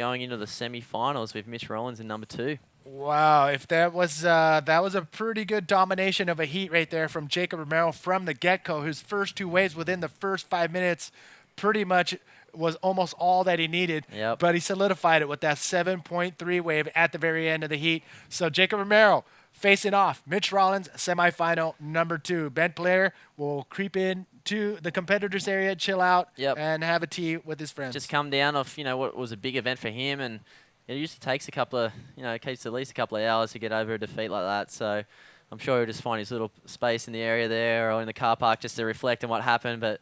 going into the semi-finals with Mitch Rollins in number 2. Wow, if that was a pretty good domination of a heat right there from Jacob Romero from the get-go. His first 2 waves within the first 5 minutes pretty much was almost all that he needed. Yep. But he solidified it with that 7.3 wave at the very end of the heat. So Jacob Romero facing off Mitch Rollins, semifinal number 2. Bent player will creep in to the competitors area, chill out, and have a tea with his friends. Just come down off, what was a big event for him, and it usually takes a couple of, it takes at least a couple of hours to get over a defeat like that. So I'm sure he'll just find his little space in the area there or in the car park just to reflect on what happened. But,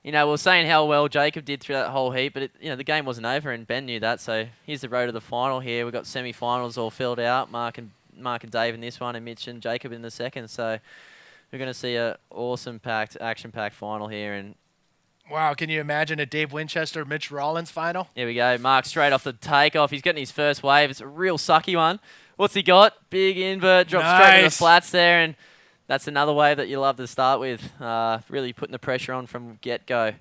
we were saying how well Jacob did through that whole heat, but, the game wasn't over, and Ben knew that. So here's the road to the final here. We've got semi-finals all filled out, Mark and Dave in this one, and Mitch and Jacob in the second. So we're going to see an awesome, action-packed final here. And wow, can you imagine a Dave Winchester, Mitch Rollins final? Here we go. Mark straight off the takeoff. He's getting his first wave. It's a real sucky one. What's he got? Big invert, drops straight to the flats there, and that's another wave that you love to start with. Really putting the pressure on from get-go.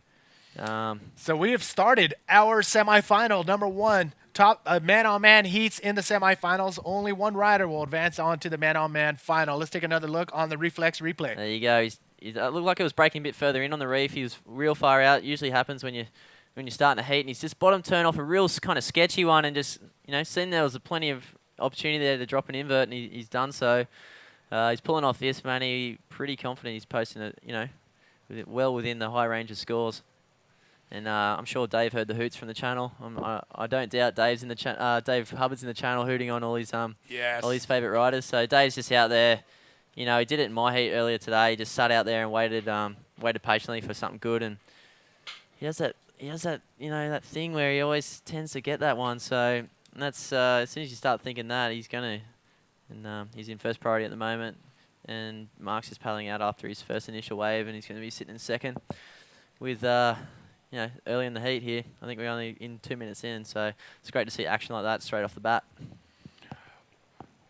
So we have started our semifinal, number 1. Top man-on-man heats in the semifinals. Only one rider will advance on to the man-on-man final. Let's take another look on the reflex replay. There you go. It looked like it was breaking a bit further in on the reef. He was real far out. Usually happens when you're starting to heat, and he's just bottom turn off a real kind of sketchy one, and just seen there was plenty of opportunity there to drop an invert, and he's done so. He's pulling off this, man. He's pretty confident he's posting it, well within the high range of scores. And I'm sure Dave heard the hoots from the channel. I don't doubt Dave's in the Dave Hubbard's in the channel hooting on all his all his favourite riders. So Dave's just out there. He did it in my heat earlier today. He just sat out there and waited patiently for something good. And he has that that thing where he always tends to get that one. So that's as soon as you start thinking that, he's gonna. And he's in first priority at the moment. And Mark's just paddling out after his first initial wave, and he's going to be sitting in second with. Early in the heat here. I think we're only in 2 minutes in, so it's great to see action like that straight off the bat.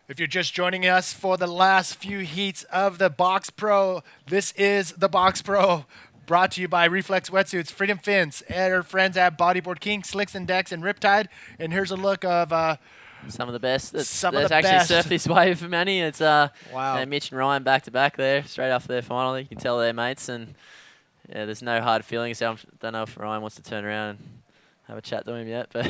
If you're just joining us for the last few heats of the Box Pro, this is the Box Pro, brought to you by Reflex Wetsuits, Freedom Fins, and our friends at Bodyboard King, Slicks and Decks, and Riptide. And here's a look of some of the best. Some of the actually best. surfed this wave for many. It's wow. Mitch and Ryan back to back there, straight off their final. You can tell they're mates, and yeah, there's no hard feelings. So I don't know if Ryan wants to turn around and have a chat to him yet, but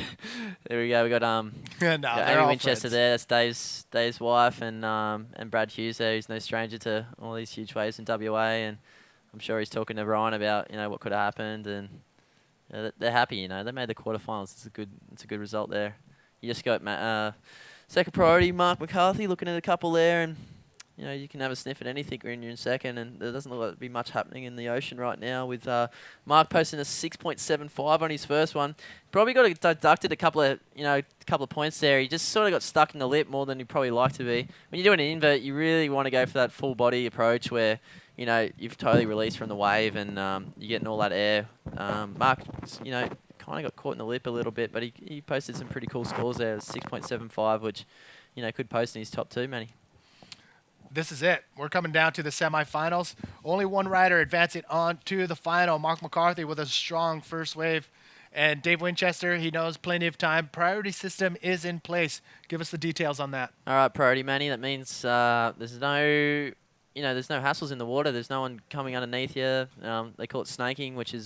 there we go. We got Amy Winchester there. That's Dave's wife, and Brad Hughes there, who's no stranger to all these huge waves in WA, and I'm sure he's talking to Ryan about what could have happened, and they're happy. They made the quarterfinals. It's a good result there. You just got second priority Mark McCarthy looking at a couple there, and you can have a sniff at anything when you're in second, and there doesn't look like to be much happening in the ocean right now with Mark posting a 6.75 on his first one. Probably got deducted a couple of points there. He just sort of got stuck in the lip more than he'd probably like to be. When you're doing an invert, you really want to go for that full body approach where you've totally released from the wave and you're getting all that air. Mark, kind of got caught in the lip a little bit, but he posted some pretty cool scores there, 6.75, which could post in his top 2, Manny. This is it. We're coming down to the semifinals. Only one rider advancing on to the final. Mark McCarthy with a strong first wave. And Dave Winchester, he knows plenty of time. Priority system is in place. Give us the details on that. All right, priority, Manny. That means there's no hassles in the water. There's no one coming underneath you. They call it snaking, which is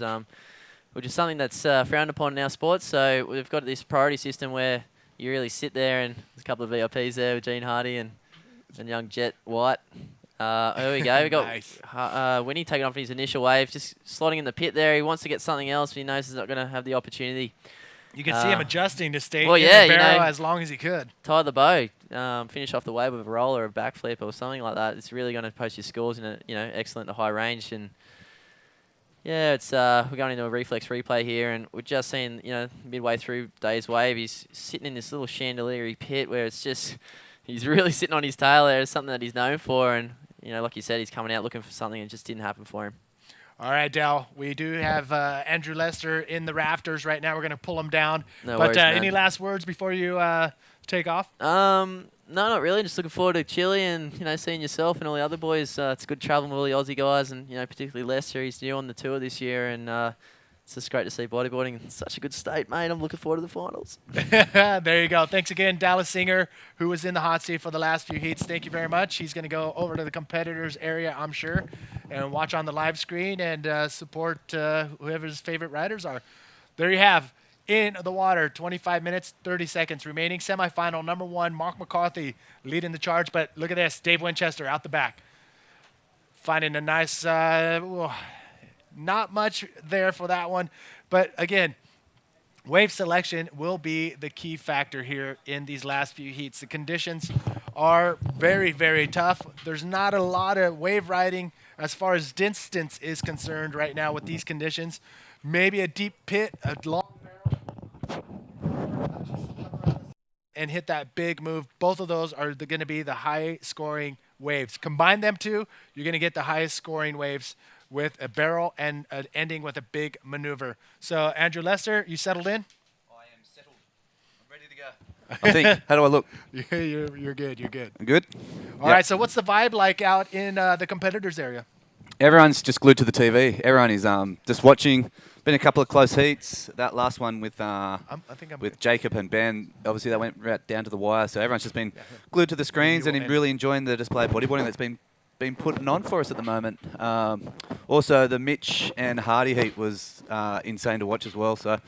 something that's frowned upon in our sport. So we've got this priority system where you really sit there, and there's a couple of VIPs there with Gene Hardy and young Jet White. Here we go. We got nice. Winnie taking off his initial wave, just slotting in the pit there. He wants to get something else, but he knows he's not going to have the opportunity. You can see him adjusting to stay in the barrel as long as he could. Tie the bow, finish off the wave with a roll or a backflip or something like that. It's really going to post your scores in a excellent to high range. And yeah, it's we're going into a reflex replay here, and we're just seeing midway through Dave's wave, he's sitting in this little chandelier pit where it's just. He's really sitting on his tail there. It's something that he's known for. And, like you said, he's coming out looking for something and it just didn't happen for him. All right, Dal. We do have Andrew Lester in the rafters right now. We're going to pull him down. No worries, man. Any last words before you take off? No, not really. Just looking forward to Chile and, seeing yourself and all the other boys. It's good traveling with all the Aussie guys and, particularly Lester. He's new on the tour this year. And, it's just great to see bodyboarding in such a good state, mate. I'm looking forward to the finals. There you go. Thanks again, Dallas Singer, who was in the hot seat for the last few heats. Thank you very much. He's going to go over to the competitors area, I'm sure, and watch on the live screen and support whoever his favorite riders are. There you have. In the water, 25 minutes, 30 seconds remaining. Semifinal number 1, Mark McCarthy leading the charge. But look at this, Dave Winchester out the back. Finding a nice, not much there for that one. But again, wave selection will be the key factor here in these last few heats. The conditions are very, very tough. There's not a lot of wave riding as far as distance is concerned right now with these conditions. Maybe a deep pit, a long and hit that big move. Both of those are going to be the high-scoring waves. Combine them two, you're going to get the highest-scoring waves with a barrel and ending with a big maneuver. So, Andrew Lester, you settled in? I am settled. I'm ready to go. I think. How do I look? Yeah, you're good. You're good. I'm good? All right, so what's the vibe like out in the competitors area? Everyone's just glued to the TV. Everyone is just watching. Been a couple of close heats. That last one with with Jacob and Ben, obviously that went right down to the wire. So everyone's just been glued to the screens and really enjoying the display of bodyboarding that's been putting on for us at the moment. Also, the Mitch and Hardy heat was insane to watch as well. So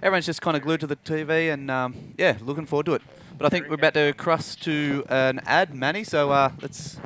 everyone's just kind of glued to the TV and yeah, looking forward to it. But I think we're about to cross to an ad, Manny. So let's.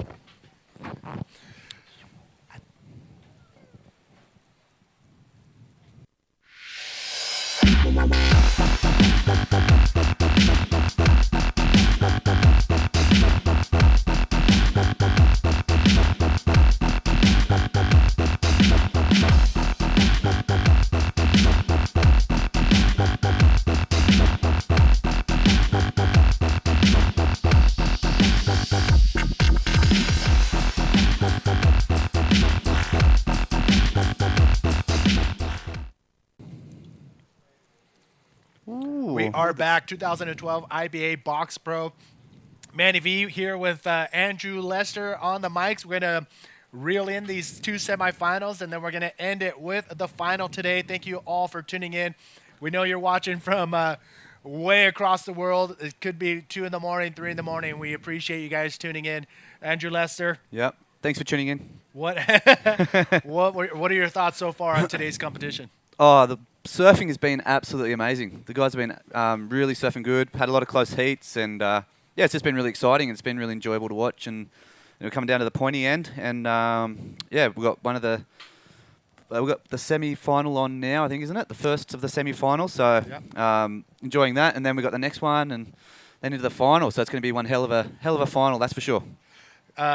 We are back, 2012 IBA Box Pro. Manny V here with Andrew Lester on the mics. We're going to reel in these two semifinals, and then we're going to end it with the final today. Thank you all for tuning in. We know you're watching from way across the world. It could be 2 in the morning, 3 in the morning. We appreciate you guys tuning in. Andrew Lester. Yep. Thanks for tuning in. What are your thoughts so far on today's competition? Oh, the surfing has been absolutely amazing. The guys have been really surfing good. Had a lot of close heats, and yeah, it's just been really exciting. It's been really enjoyable to watch, and coming down to the pointy end, and yeah, we've got we've got the semi-final on now, I think, isn't it? The first of the semi-finals. So enjoying that, and then we got the next one, and then into the final. So it's going to be one hell of a final, that's for sure.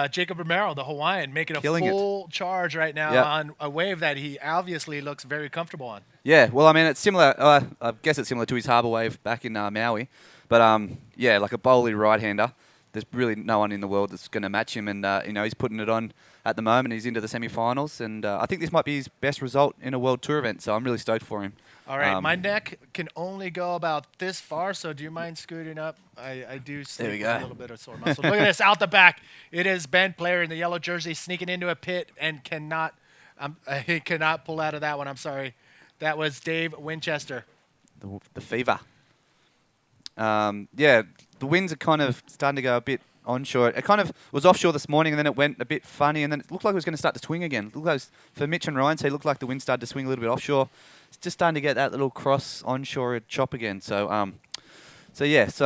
Jacob Romero, the Hawaiian, making a full charge right now on a wave that he obviously looks very comfortable on. Yeah, well, I mean, it's similar. I guess it's similar to his harbour wave back in Maui, but yeah, like a bowly right-hander. There's really no one in the world that's going to match him, and he's putting it on at the moment. He's into the semi-finals, and I think this might be his best result in a World Tour event. So I'm really stoked for him. All right, my neck can only go about this far, so do you mind scooting up? I do sleep with a little bit of sore muscle. Look at this, out the back. It is Ben Player in the yellow jersey sneaking into a pit and cannot pull out of that one. I'm sorry. That was Dave Winchester. The fever. Yeah, the winds are kind of starting to go a bit onshore. It kind of was offshore this morning, and then it went a bit funny, and then it looked like it was going to start to swing again. It looked like for Mitch and Ryan, so it looked like the wind started to swing a little bit offshore. It's just starting to get that little cross onshore chop again. So, it's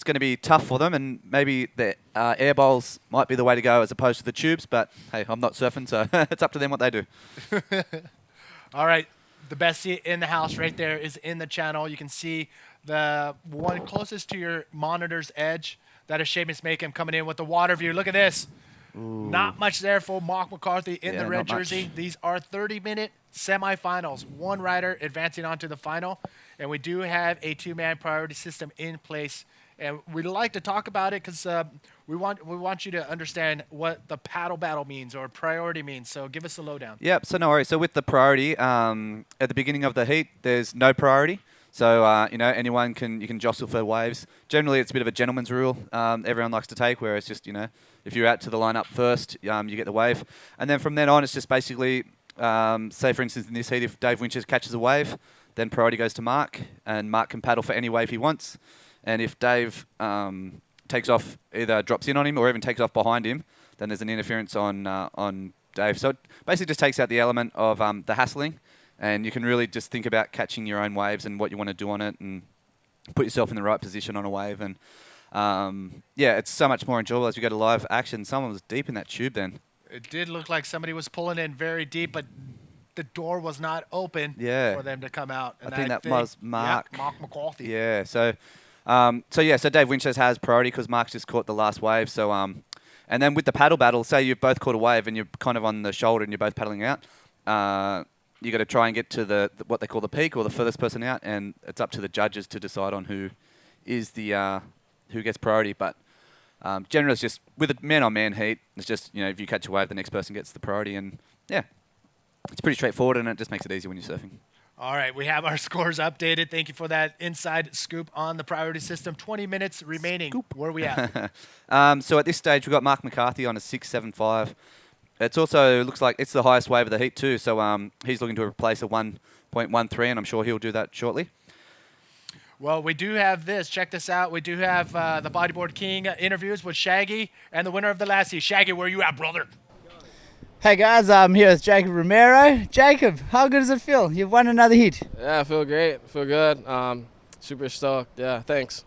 going to be tough for them, and maybe the air bowls might be the way to go as opposed to the tubes. But hey, I'm not surfing, so it's up to them what they do. All right, the best seat in the house right there is in the channel. You can see the one closest to your monitor's edge. That is Seamus Maycomb coming in with the water view. Look at this. Ooh. Not much there for Mark McCarthy in the red jersey. These are 30-minute semifinals. One rider advancing on to the final. And we do have a 2-man priority system in place. And we'd like to talk about it because we want you to understand what the paddle battle means or priority means. So give us a lowdown. Yep, so no worries. So with the priority, at the beginning of the heat, there's no priority. So, anyone you can jostle for waves. Generally, it's a bit of a gentleman's rule everyone likes to take, where it's just, if you're out to the lineup first, you get the wave. And then from then on, it's just basically Say, for instance, in this heat, if Dave Winchester catches a wave, then priority goes to Mark, and Mark can paddle for any wave he wants. And if Dave takes off, either drops in on him or even takes off behind him, then there's an interference on Dave. So it basically just takes out the element of the hassling, and you can really just think about catching your own waves and what you want to do on it, and put yourself in the right position on a wave. And yeah, it's so much more enjoyable as we go to live action. Someone was deep in that tube then. It did look like somebody was pulling in very deep, but the door was not open for them to come out. And I think that was Mark. Yeah, Mark McCarthy. Yeah, so Dave Winchester has priority because Mark's just caught the last wave. So and then with the paddle battle, say you've both caught a wave and you're kind of on the shoulder and you're both paddling out, you got to try and get to the what they call the peak or the furthest person out, and it's up to the judges to decide on who is the who gets priority. But generally, it's just with a man-on-man heat. It's just if you catch a wave, the next person gets the priority, and yeah, it's pretty straightforward, and it just makes it easy when you're surfing. All right, we have our scores updated. Thank you for that inside scoop on the priority system. 20 minutes remaining. Where are we at? So at this stage, we've got Mark McCarthy on a 6.75. It's also looks like it's the highest wave of the heat too. So he's looking to replace a 1.13, and I'm sure he'll do that shortly. Well, we do have this. Check this out. We do have the Bodyboard King interviews with Shaggy and the winner of the last heat. Shaggy, where you at, brother? Hey guys, I'm here with Jacob Romero. Jacob, how good does it feel? You've won another heat. Yeah, I feel great. I feel good. Super stoked. Yeah, thanks.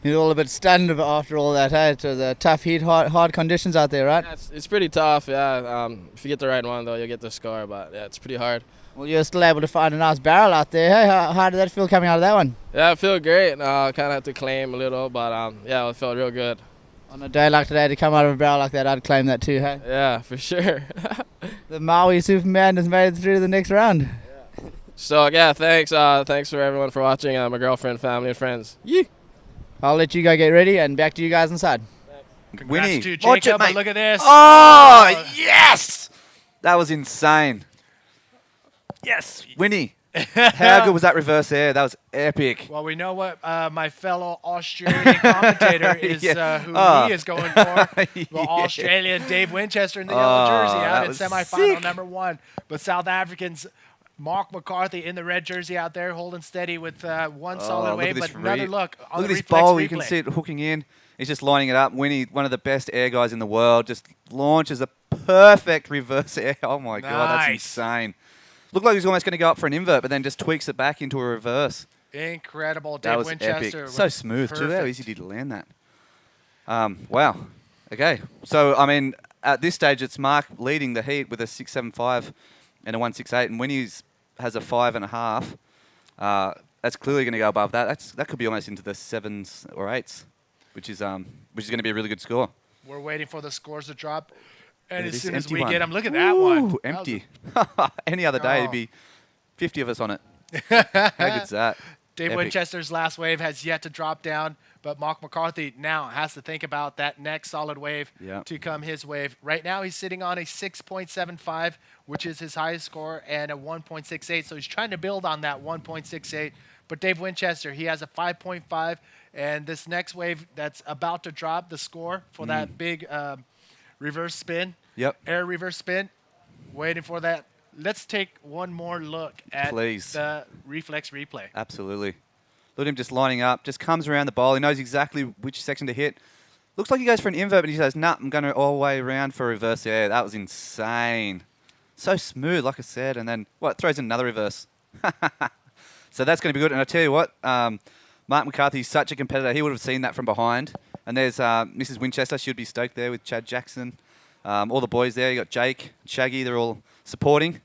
You're all a bit stunned after all that, hey? It was a tough heat, hard conditions out there, right? Yeah, it's pretty tough, yeah. If you get the right one, though, you'll get the score. But, yeah, it's pretty hard. Well, you're still able to find a nice barrel out there. Hey, how did that feel coming out of that one? Yeah, I feel great. Kind of have to claim a little, but, yeah, it felt real good. On a day like today, to come out of a barrel like that, I'd claim that too, hey? Yeah, for sure. The Maui Superman has made it through to the next round. Yeah. So, yeah, thanks. Thanks for everyone for watching. My girlfriend, family, and friends. Yeah. I'll let you go get ready, and back to you guys inside. Congrats Winnie, to watch Jacob, it, mate. look at this. Oh, yes! That was insane. Yes. Winnie, how good was that reverse air? That was epic. Well, we know what my fellow Australian commentator is, who he is going for. The Australian Dave Winchester in the yellow jersey out in semifinal number 1. But South Africans, Mark McCarthy in the red jersey out there holding steady with one solid wave. But another look on the this reflex bowl. replay. You can see it hooking in. He's just lining it up. Winnie, one of the best air guys in the world, just launches a perfect reverse air. Oh, my God, that's insane. Looked like he was almost going to go up for an invert, but then just tweaks it back into a reverse. Incredible. That Dave was Winchester. epic. So smooth, too. How easy did he land that? Wow. Okay. So, I mean, at this stage, it's Mark leading the heat with a 6.75 and a 1.68, and Winnie has a 5.5. That's clearly going to go above that. That could be almost into the 7s or 8s, which is going to be a really good score. We're waiting for the scores to drop. And Look as at soon this as we empty get one. them, look at that one. Empty. Any other day, it'd be 50 of us on it. How good's that? Dave Epic. Winchester's last wave has yet to drop down, but Mark McCarthy now has to think about that next solid wave to come his wave. Right now, he's sitting on a 6.75, which is his highest score, and a 1.68. So he's trying to build on that 1.68. But Dave Winchester, he has a 5.5, and this next wave that's about to drop the score for that big reverse spin. Yep. Air reverse spin. Waiting for that. Let's take one more look at the reflex replay. Absolutely. Look at him just lining up. Just comes around the bowl. He knows exactly which section to hit. Looks like he goes for an invert, but he says, nah, I'm going to all the way around for a reverse air. That was insane. So smooth, like I said. And then, throws in another reverse. So that's going to be good. And I tell you what, Mark McCarthy's such a competitor. He would have seen that from behind. And there's Mrs. Winchester. She'd be stoked there with Chad Jackson. All the boys there. You got Jake, Shaggy. They're all supporting.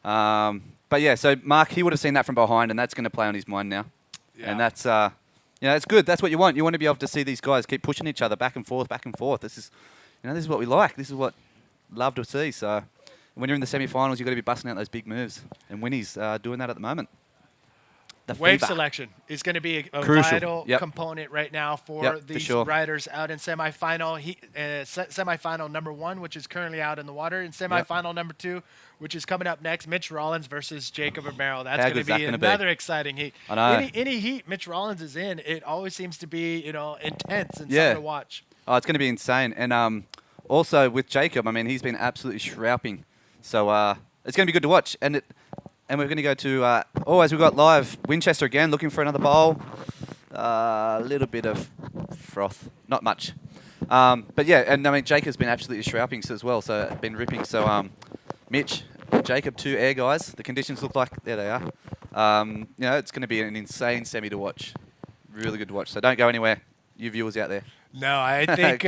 But yeah, so Mark, he would have seen that from behind, and that's going to play on his mind now. Yeah. And that's, it's good. That's what you want. You want to be able to see these guys keep pushing each other back and forth, back and forth. This is, this is what we like. This is what love to see. So when you're in the semi-finals, you've got to be busting out those big moves. And Winnie's doing that at the moment. Wave selection is going to be a vital component right now for these riders out in semifinal. Semifinal number 1, which is currently out in the water, and semifinal number 2, which is coming up next. Mitch Rollins versus Jacob Romero. That's going to be another exciting heat. I know. Any heat Mitch Rollins is in, it always seems to be intense and something to watch. Oh, it's going to be insane. And also with Jacob, I mean, he's been absolutely shrouping. So it's going to be good to watch. And we're going to go to, as we've got live, Winchester again, looking for another bowl. A little bit of froth, not much. But yeah, and I mean, Jacob's been absolutely shrouping as well, so been ripping. So Mitch, Jacob, 2 air guys. The conditions look like, there they are. It's going to be an insane semi to watch. Really good to watch. So don't go anywhere, you viewers out there. No, I think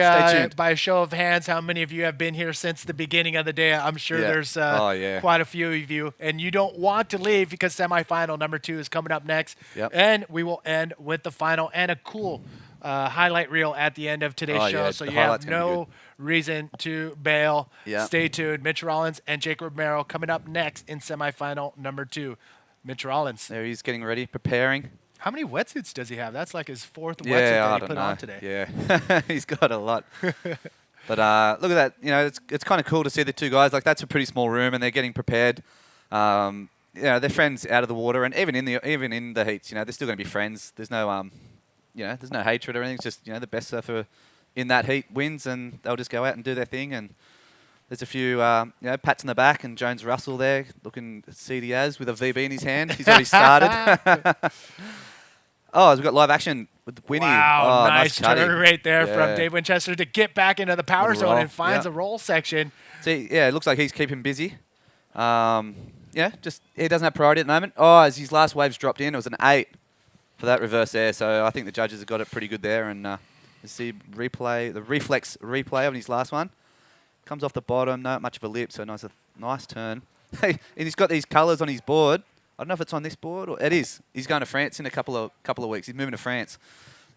by a show of hands, how many of you have been here since the beginning of the day? I'm sure there's quite a few of you. And you don't want to leave because semifinal number 2 is coming up next. Yep. And we will end with the final and a cool highlight reel at the end of today's show. Yeah, so you have no reason to bail. Yep. Stay tuned. Mitch Rollins and Jake Romero coming up next in semifinal number 2. Mitch Rollins. There he's getting ready, preparing. How many wetsuits does he have? That's like his 4th wetsuit that he put on today. Yeah, he's got a lot. But look at that. It's kind of cool to see the 2 guys. Like, that's a pretty small room, and they're getting prepared. They're friends out of the water, and even in the heats, they're still going to be friends. There's no there's no hatred or anything. It's just the best surfer in that heat wins, and they'll just go out and do their thing. And there's a few pats in the back, and Jones Russell there looking seedy as with a VB in his hand. He's already started. We've got live action with Winnie. Wow, nice turn right there Yeah. from Dave Winchester to get back into the power zone and finds a roll section. See, it looks like he's keeping busy. Just he doesn't have priority at the moment. As his last waves dropped in, it was an 8 for that reverse air. So I think the judges have got it pretty good there. And you see the reflex replay of his last one. Comes off the bottom, not much of a lip, so nice turn. And he's got these colours on his board. I don't know if it's on this board or it is. He's going to France in a couple of weeks. He's moving to France,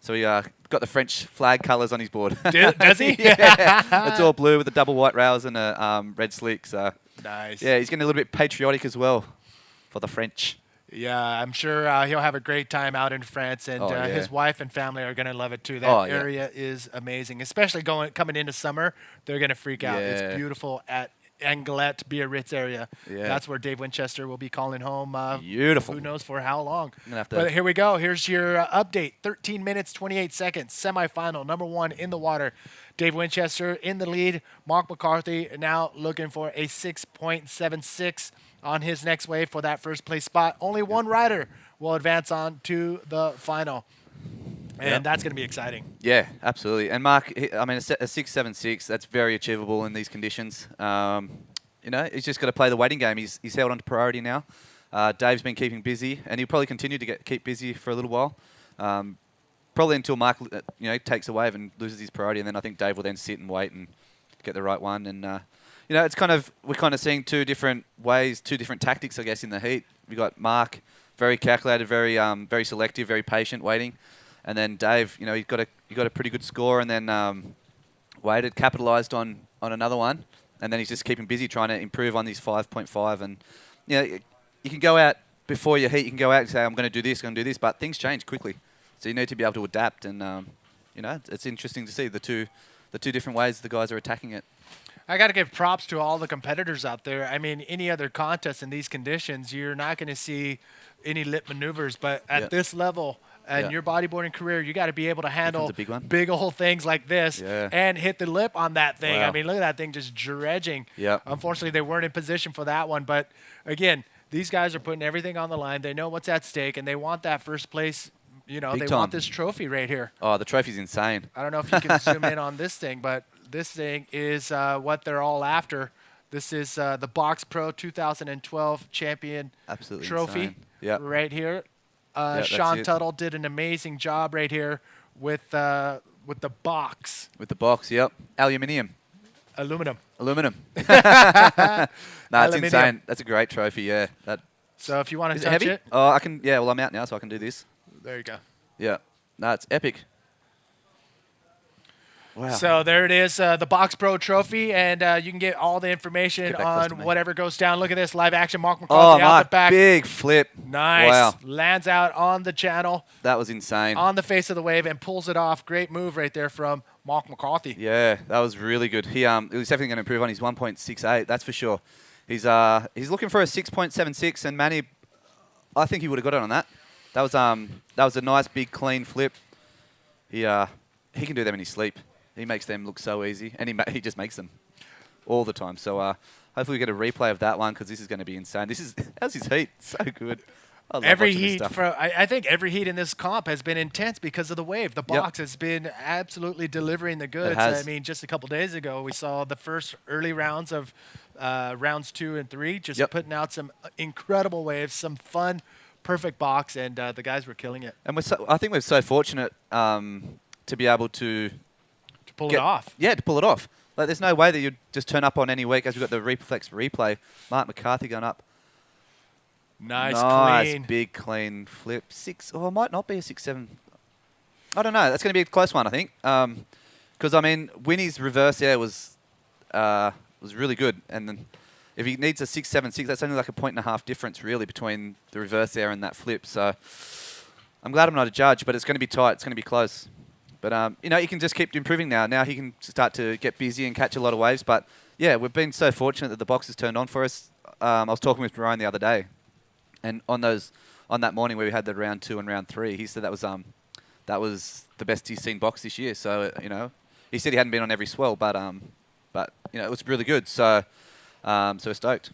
so he got the French flag colours on his board. Does he? Yeah, it's all blue with a double white rails and a red slick. So nice. Yeah, he's getting a little bit patriotic as well for the French. Yeah, I'm sure he'll have a great time out in France, and his wife and family are going to love it too. That area is amazing, especially coming into summer. They're going to freak out. Yeah. It's beautiful at Anglet, Biarritz area. Yeah. That's where Dave Winchester will be calling home. Beautiful. Who knows for how long. But here we go. Here's your update. 13 minutes, 28 seconds. Semifinal, number 1 in the water. Dave Winchester in the lead. Mark McCarthy now looking for a 6.76 on his next wave for that first place spot. Only one rider will advance on to the final. And that's going to be exciting. Yeah, absolutely. And Mark, a 6.76, that's very achievable in these conditions. He's just got to play the waiting game. He's held on to priority now. Dave's been keeping busy, and he'll probably continue to keep busy for a little while. Probably until Mark, takes a wave and loses his priority, and then I think Dave will then sit and wait and get the right one. And we're kind of seeing 2 different ways, 2 different tactics, I guess, in the heat. We got Mark, very calculated, very selective, very patient, waiting. And then Dave, he got a pretty good score, and then waited, capitalised on another one, and then he's just keeping busy trying to improve on these 5.5. And you can go out before your heat, you can go out and say, I'm going to do this, but things change quickly, so you need to be able to adapt. And it's interesting to see the two different ways the guys are attacking it. I got to give props to all the competitors out there. I mean, any other contest in these conditions, you're not going to see any lip maneuvers, but at this level. And your bodyboarding career, you got to be able to handle big old things like this and hit the lip on that thing. Wow. I mean, look at that thing just dredging. Yep. Unfortunately, they weren't in position for that one. But, again, these guys are putting everything on the line. They know what's at stake, and they want that first place. They want this trophy right here. Oh, the trophy's insane. I don't know if you can zoom in on this thing, but this thing is what they're all after. This is the Box Pro 2012 champion trophy right here. Sean Tuttle did an amazing job right here with the box. With the box, yep. Aluminum. Aluminum. It's insane. That's a great trophy, yeah. So if you want to touch it. Oh, I can, well, I'm out now, so I can do this. There you go. Yeah. No, it's epic. Wow. So there it is, the Box Pro trophy, and you can get all the information on whatever goes down. Look at this, live action, Mark McCarthy out the back. Big flip. Nice. Wow. Lands out on the channel. That was insane. On the face of the wave and pulls it off. Great move right there from Mark McCarthy. Yeah, that was really good. He was definitely going to improve on his 1.68, that's for sure. He's looking for a 6.76, and Manny, I think he would have got it on that. That was a nice, big, clean flip. He can do them in his sleep. He makes them look so easy, and he just makes them all the time. So hopefully we get a replay of that one because this is going to be insane. How's his heat? So good. I love Every watching this heat, stuff. I think every heat in this comp has been intense because of the wave. The box has been absolutely delivering the goods. I mean, just a couple days ago, we saw the first early rounds of rounds 2 and 3, just putting out some incredible waves, some fun, perfect box, and the guys were killing it. And I think we're so fortunate to be able to pull it off. Yeah, to pull it off. Like, there's no way that you'd just turn up on any week, as we've got the Reflex replay. Mark McCarthy going up. Nice, clean. Big, clean flip. 6, it might not be a 6-7. I don't know. That's going to be a close one, I think. Because, I mean, Winnie's reverse air was really good. And then if he needs a 6-7-6, that's only like a 1.5 difference, really, between the reverse air and that flip. So I'm glad I'm not a judge, but it's going to be tight. It's going to be close. But, you can just keep improving now. Now he can start to get busy and catch a lot of waves. But, yeah, we've been so fortunate that the box has turned on for us. I was talking with Ryan the other day. And on that morning where we had the round 2 and round 3, he said that was the best he's seen box this year. So he said he hadn't been on every swell, but it was really good. So we're stoked.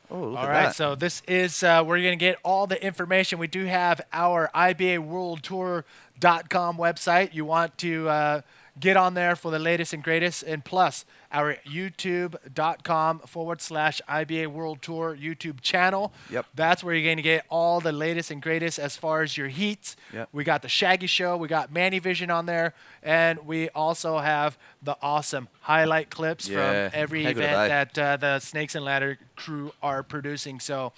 Oh, look all at right, that. so this is we're going to get all the information. We do have our IBA World Tour.com website. You want to get on there for the latest and greatest, and plus our youtube.com/IBA World Tour YouTube channel. Yep. That's where you're going to get all the latest and greatest as far as your heats. Yep. We got the Shaggy Show, we got Manny Vision on there, and we also have the awesome highlight clips from every event that the Snakes and Ladder crew are producing. So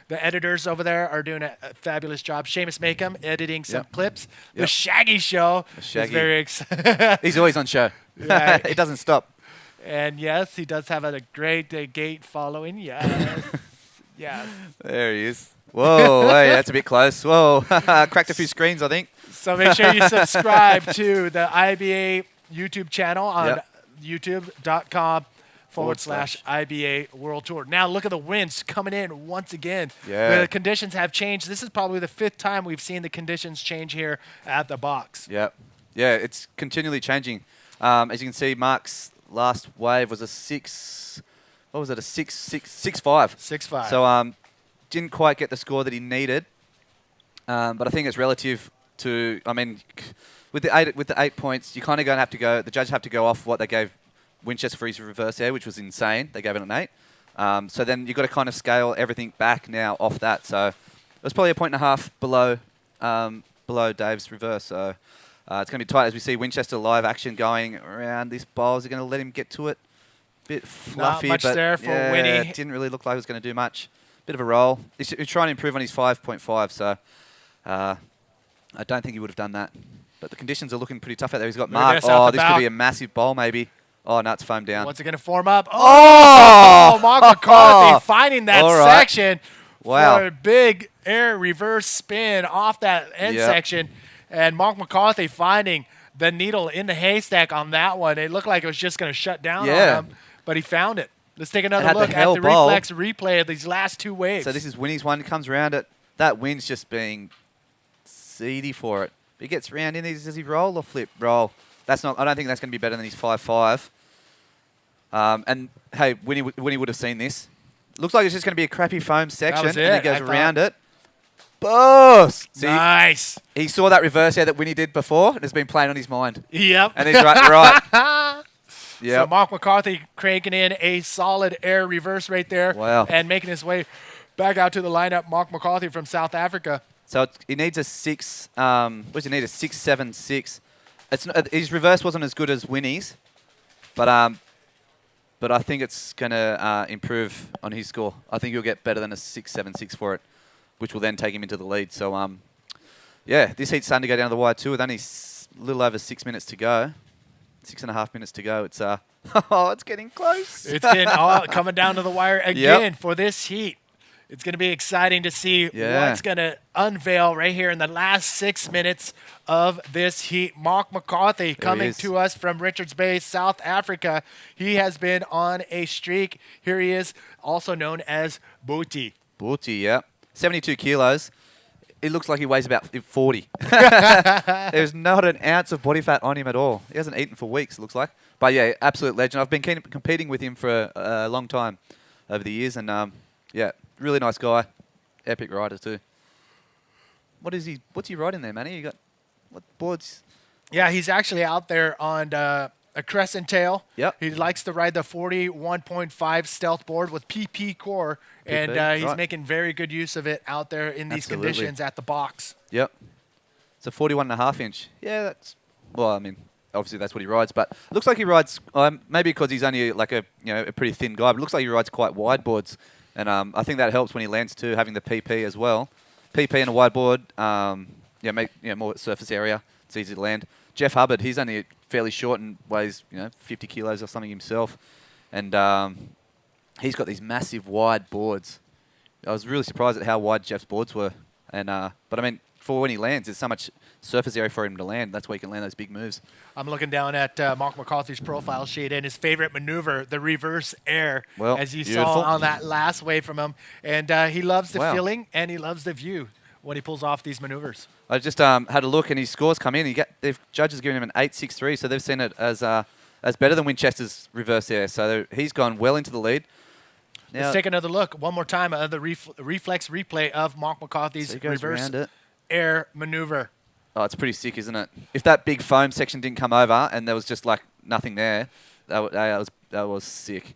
the editors over there are doing a fabulous job. Seamus Makem editing some clips. The Shaggy Show is very exciting. He's always on show. Yeah. It doesn't stop. And yes, he does have a great gate following. Yes. Yes. There he is. Whoa, hey, that's a bit close. Whoa, cracked a few screens, I think. So make sure you subscribe to the IBA YouTube channel on youtube.com/IBA World Tour. Now look at the winds coming in once again. Yeah. The conditions have changed. This is probably the 5th time we've seen the conditions change here at the box. Yep. Yeah, it's continually changing. As you can see, Mark's last wave was a 6. What was it? A 6.5. 6.5. So didn't quite get the score that he needed. But I think it's relative to. I mean, with the 8 points, you're kind of going to have to go. The judge have to go off what they gave Winchester for his reverse air, which was insane. They gave it an 8. So then you've got to kind of scale everything back now off that. So it was probably a 1.5 below Dave's reverse. So it's going to be tight as we see Winchester live action going around this bowl. Is he going to let him get to it? Bit fluffy. Not much but there for Winnie. It didn't really look like he was going to do much. Bit of a roll. He's trying to improve on his 5.5. So I don't think he would have done that. But the conditions are looking pretty tough out there. He's got Mark. Oh, this could be a massive bowl maybe. Oh, no, it's foam down. What's it going to form up? Oh! Mark McCarthy finding that section for a big air reverse spin off that end section. And Mark McCarthy finding the needle in the haystack on that one. It looked like it was just going to shut down on him, but he found it. Let's take another look at the reflex replay of these last 2 waves. So this is Winnie's one. Comes around it. That wind's just being seedy for it. He gets round in. Does he roll or flip? Roll. That's not. I don't think that's going to be better than his 5.5. And hey, Winnie would have seen this. Looks like it's just going to be a crappy foam section, and he goes around it. Boss! Nice. He saw that reverse air that Winnie did before, and it's been playing on his mind. Yep. And he's right. Yep. So Mark McCarthy cranking in a solid air reverse right there. Wow. And making his way back out to the lineup. Mark McCarthy from South Africa. So he needs a 6. What does he need? A 6.76. His reverse wasn't as good as Winnie's, but I think it's going to improve on his score. I think he'll get better than a 6.76 for it, which will then take him into the lead. So, this heat's starting to go down to the wire too, with only a little over 6 minutes to go. 6.5 minutes to go. It's it's getting close. It's been coming down to the wire again for this heat. It's going to be exciting to see what's going to unveil right here in the last 6 minutes of this heat. Mark McCarthy coming to us from Richards Bay, South Africa. He has been on a streak. Here he is, also known as Booty. Booty, yeah. 72 kilos. It looks like he weighs about 40. There's not an ounce of body fat on him at all. He hasn't eaten for weeks, it looks like. But yeah, absolute legend. I've been competing with him for a long time. over the years. And yeah, really nice guy, epic rider too. What's he riding there, Manny? You got what boards? Yeah, he's actually out there on a crescent tail. Yep. He likes to ride the 41.5 stealth board with PP core, and he's right. making very good use of it out there in these conditions at the box. Yep. It's a 41.5 inch. Yeah, that's, well, I mean, obviously that's what he rides, but looks like he rides, maybe because he's only like a pretty thin guy, but it looks like he rides quite wide boards. And I think that helps when he lands too, having the PP as well. PP and a wide board, make more surface area. It's easy to land. Jeff Hubbard, he's only fairly short and weighs 50 kilos or something himself, and he's got these massive wide boards. I was really surprised at how wide Jeff's boards were, and but I mean, for when he lands, there's so much surface area for him to land. That's why he can land those big moves. I'm looking down at Mark McCarthy's profile sheet, and his favorite maneuver, the reverse air, as you saw on that last wave from him. And he loves the feeling, and he loves the view when he pulls off these maneuvers. I just had a look, and his scores come in. The judges giving him an 8.63, so they've seen it as better than Winchester's reverse air. So he's gone well into the lead. Now, let's take another look one more time at the reflex replay of Mark McCarthy's reverse air maneuver. Oh, it's pretty sick, isn't it? If that big foam section didn't come over and there was just like nothing there, that was sick.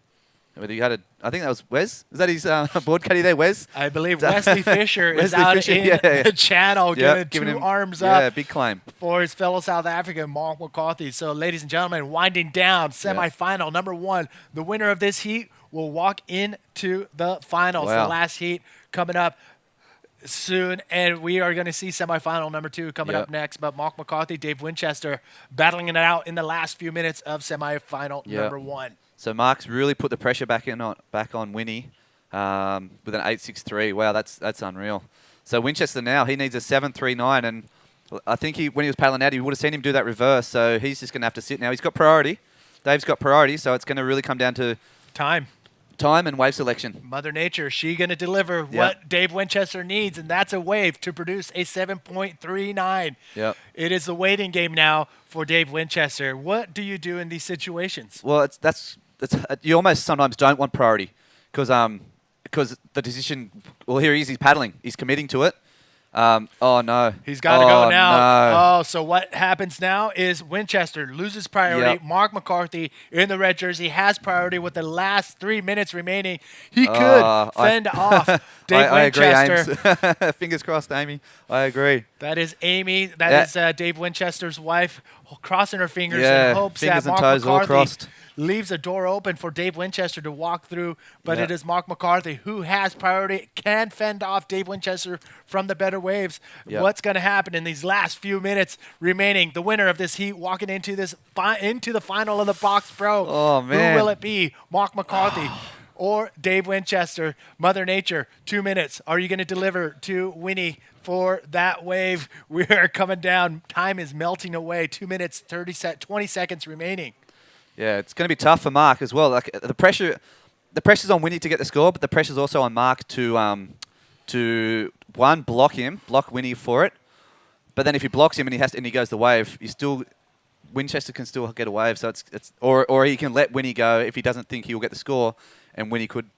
Whether you had I think that was Wes. Is that his board caddy there, Wes? I believe Wesley Fisher is out in the channel giving him arms up. Yeah, big claim for his fellow South African, Mark McCarthy. So, ladies and gentlemen, winding down semifinal number 1. The winner of this heat will walk into the finals. The last heat coming up soon, and we are going to see semifinal number 2 coming up next. But Mark McCarthy, Dave Winchester battling it out in the last few minutes of semifinal number 1. So Mark's really put the pressure back on Winnie with an 8.63. Wow, that's unreal. So Winchester now, he needs a 7.39, and I think when he was paddling out, he would have seen him do that reverse. So he's just going to have to sit now. He's got priority. Dave's got priority, so it's going to really come down to time and wave selection. Mother Nature, she going to deliver what Dave Winchester needs, and that's a wave to produce a 7.39. Yep. It is the waiting game now for Dave Winchester. What do you do in these situations? Well, you almost sometimes don't want priority because the decision. Well, here he is. He's paddling. He's committing to it. Oh no. He's got to go now. No. Oh, so what happens now is Winchester loses priority. Yep. Mark McCarthy in the red jersey has priority with the last 3 minutes remaining. He could fend off Dave Winchester. I agree, fingers crossed, Amy. I agree. That is Amy. That is Dave Winchester's wife, crossing her fingers in hopes that Mark McCarthy leaves a door open for Dave Winchester to walk through, but it is Mark McCarthy who has priority, can fend off Dave Winchester from the better waves. Yep. What's going to happen in these last few minutes remaining? The winner of this heat walking into the final of the Box Pro. Oh, man. Who will it be? Mark McCarthy or Dave Winchester? Mother Nature, 2 minutes. Are you going to deliver to Winnie for that wave? We are coming down. Time is melting away. 2 minutes, 20 seconds remaining. Yeah, it's going to be tough for Mark as well. Like the pressure's on Winnie to get the score, but the pressure's also on Mark to block Winnie for it. But then if he blocks him and he goes the wave, Winchester can still get a wave. So or he can let Winnie go if he doesn't think he'll get the score, and Winnie could.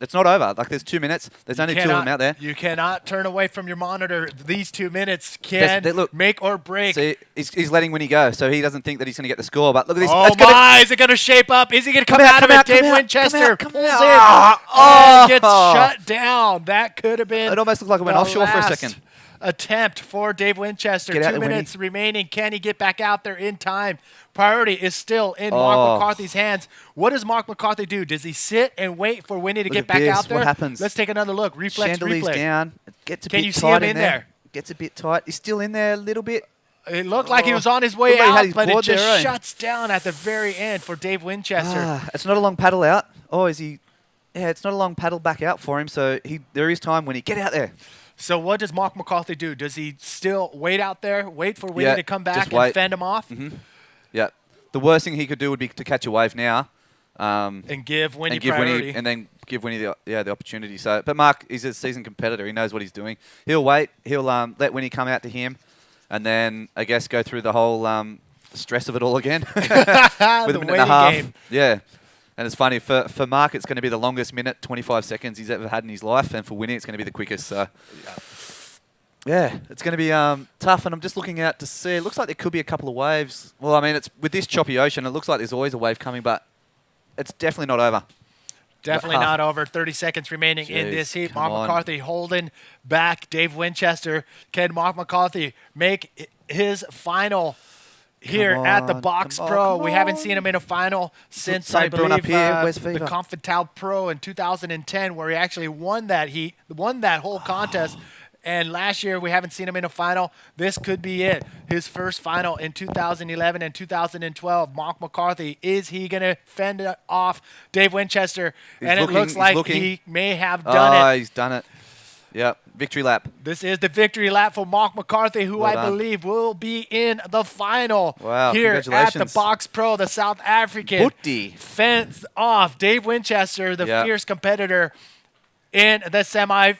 It's not over. Like there's 2 minutes. There's only 2 of them out there. You cannot turn away from your monitor. These 2 minutes can make or break. See, he's letting Winnie go, so he doesn't think that he's going to get the score. But look at this. Oh my! Is it going to shape up? Is he going to come out of it? Dave Winchester pulls in. Oh, gets shut down. That could have been. It almost looked like it went offshore for a second. Attempt for Dave Winchester. 2 minutes remaining. Can he get back out there in time? Priority is still in Mark McCarthy's hands. What does Mark McCarthy do? Does he sit and wait for Winnie to get back out there? What happens? Let's take another look. Reflex Chandelier's replay. Down. It gets a Can bit you see tight him in there? Gets a bit tight. He's still in there a little bit. It looked like he was on his way out, but it just shuts down at the very end for Dave Winchester. It's not a long paddle out. Oh, is he? Yeah, it's not a long paddle back out for him. So there is time when he get out there. So what does Mark McCarthy do? Does he still wait out there, wait for Winnie to come back and fend him off? Mm-hmm. Yeah. The worst thing he could do would be to catch a wave now. And give Winnie priority. And then give Winnie the opportunity. So, but Mark is a seasoned competitor. He knows what he's doing. He'll wait. He'll let Winnie come out to him, and then I guess go through the whole stress of it all again with a minute and a half. Game. Yeah. And it's funny, for Mark, it's going to be the longest minute, 25 seconds he's ever had in his life. And for Winnie, it's going to be the quickest. So, yeah, it's going to be tough. And I'm just looking out to see. It looks like there could be a couple of waves. Well, I mean, it's with this choppy ocean, it looks like there's always a wave coming, but it's definitely not over. Definitely not over. 30 seconds remaining in this heat. Mark McCarthy holding back Dave Winchester. Can Mark McCarthy make his final here at the Box Pro? We haven't seen him in a final since, I believe, the Confitao Pro in 2010, where he actually won that heat, won that whole contest. And last year, we haven't seen him in a final. This could be it. His first final in 2011 and 2012. Mark McCarthy, is he going to fend off Dave Winchester? And it looks like he may have done it. He's done it. Yep, victory lap. This is the victory lap for Mark McCarthy, who I believe will be in the final here at the Box Pro. The South African fenced off Dave Winchester, the fierce competitor, in the semifinals.